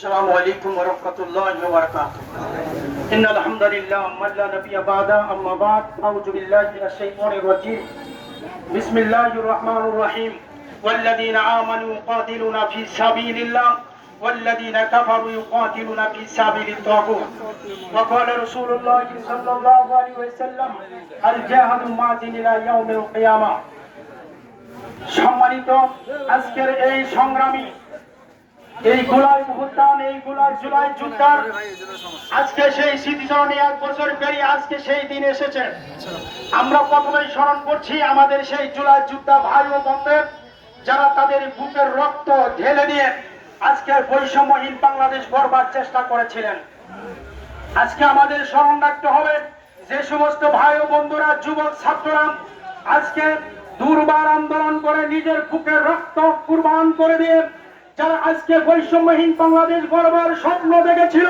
السلام عليكم ورحمة الله وبركاته. إن الحمد لله من لا نبي بعده أما بعد أعوذ بالله من الشيطان الرجيم. بسم الله الرحمن الرحيم. والذين آمنوا يقاتلون في سبيل الله والذين كفروا يقاتلون في سبيل الطاغوت. وقال رسول الله صلى الله عليه وسلم الجهاد ماضٍ إلى يوم القيامة. সম্মানিত আজকের এই সংগ্রামী এই গোলায় মুহূর্তান এই গোলায় জুলাই যুদ্ধার আজকে সেই স্মৃতিচারণে 1 বছর পেরিয়ে আজকে সেই দিন এসেছে। আমরা প্রথমেই স্মরণ করছি আমাদের সেই জুলাই যোদ্ধা ভাই ও বোনদের যারা তাদের বুকের রক্ত ঢেলে দিয়ে আজকে বৈষম্যহীন বাংলাদেশ গড়বার চেষ্টা করেছিলেন। আজকে আমাদের স্মরণ রাখতে হবে যে সমস্ত ভাই ও বন্ধুরা যুবক ছাত্ররা আজকে দুর্বার আন্দোলন করে নিজের বুকের রক্ত কুরবান করে দিয়ে যারা আজকে বৈষম্যহীন বাংলাদেশ গড়বার স্বপ্ন দেখেছিল।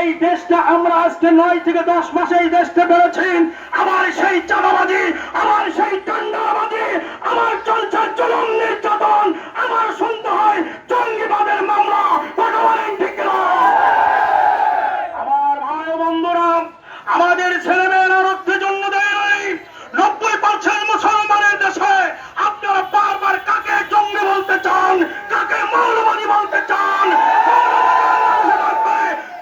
এই দেশটা আমরা আজকে 9 থেকে 10 মাসে এই দেশটা পেরেছি। আমার সেই চাঁদাবাজি, আমার সেই টান্ডাবাজি, আমার চলছে জুলুম নির্যাতন, আমার শুনতে হয় জঙ্গিবাদের মামলা। ঠিক না? আমার ভাই বন্ধুরা, আমাদের ছেলেমেয়েরা রক্তের জন্য দেয় নাই। 90% মুসলমানের দেশে আপনারা বারবার কাকে জঙ্গি বলতে চান, কাকে মৌলবাদী বলতে চান?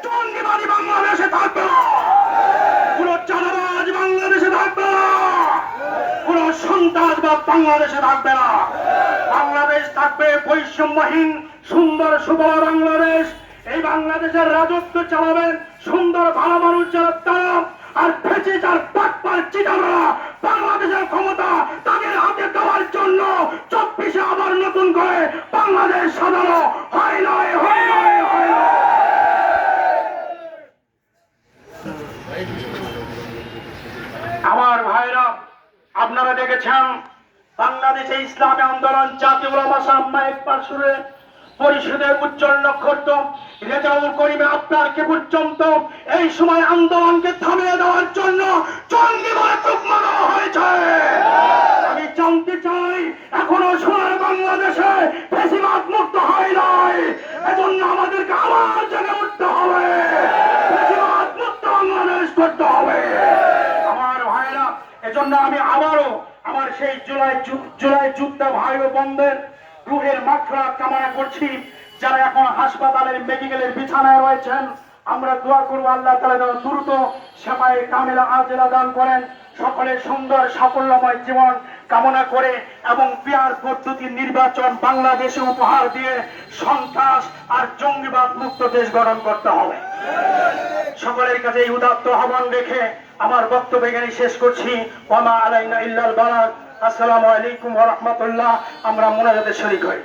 জঙ্গিবাদী বাংলাদেশে থাকবে না, কোন চাঁদাবাজ বাংলাদেশে থাকবে না, কোন সন্ত্রাসবাদ বাংলাদেশে থাকবে না। বাংলাদেশ থাকবে বৈষম্যহীন সুন্দর সুবল বাংলাদেশ। এই বাংলাদেশের রাজত্ব চালাবেন সুন্দর ভালো মানুষ যারা তারা, আর ফেসিস আর পাটপার চিটারা বাংলাদেশের ক্ষমতা তাদের হাতে দেওয়ার জন্য 24-এ আবার নতুন করে বাংলাদেশ সাজানো হয় নয়, হয় নয়, হয় নয়। আমার ভাইরা, আপনারা দেখেছেন বাংলাদেশে ইসলামী আন্দোলন জাতীয় উলামা সাময়িক পরিষদের উজ্জ্বল নক্ষত্র রেজাউল করিমে আপনারকে পর্যন্ত এই সময় আন্দোলনকে থামিয়ে দেওয়ার জন্য জঙ্গিবাদে তুকমা দেওয়া হয়েছে। আমি জানতে চাই এখনো সোনার বাংলাদেশে ফ্যাসিবাদ মুক্ত হয় নাই। এজন্য আমাদেরকে আবার জেগে উঠতে হবে, ফ্যাসিবাদ মুক্ত বাংলাদেশ করতে হবে। আমার ভাইরা, এজন্য আমি আবারও আমার সেই জুলাই যোদ্ধা ভাই ও বোনদের রুহের মাগফিরাত কামনা করছি। যারা এখন হাসপাতালের মেডিকেলের বিছানায় রয়েছেন, আমরা দোয়া করব আল্লাহ তাআলা যেন দ্রুত সেমায়ে কামিলা আজেলা দান করেন। সকলের সুন্দর সাফল্যময় জীবন কামনা করে এবং পিয়ার পদ্ধতির নির্বাচন বাংলাদেশে উপহার দিয়ে সন্ত্রাস আর জঙ্গিবাদ মুক্ত দেশ গঠন করতে হবে। সকলের কাছে এই উদাত্ত আহ্বান রেখে আমার বক্তব্য এখানে শেষ করছি। ওয়া মা আলাইনা ইল্লাল বালাগ। আসসালামু আলাইকুম ওয়া রাহমাতুল্লাহ। আমরা মুনাজাতে শরীক হই।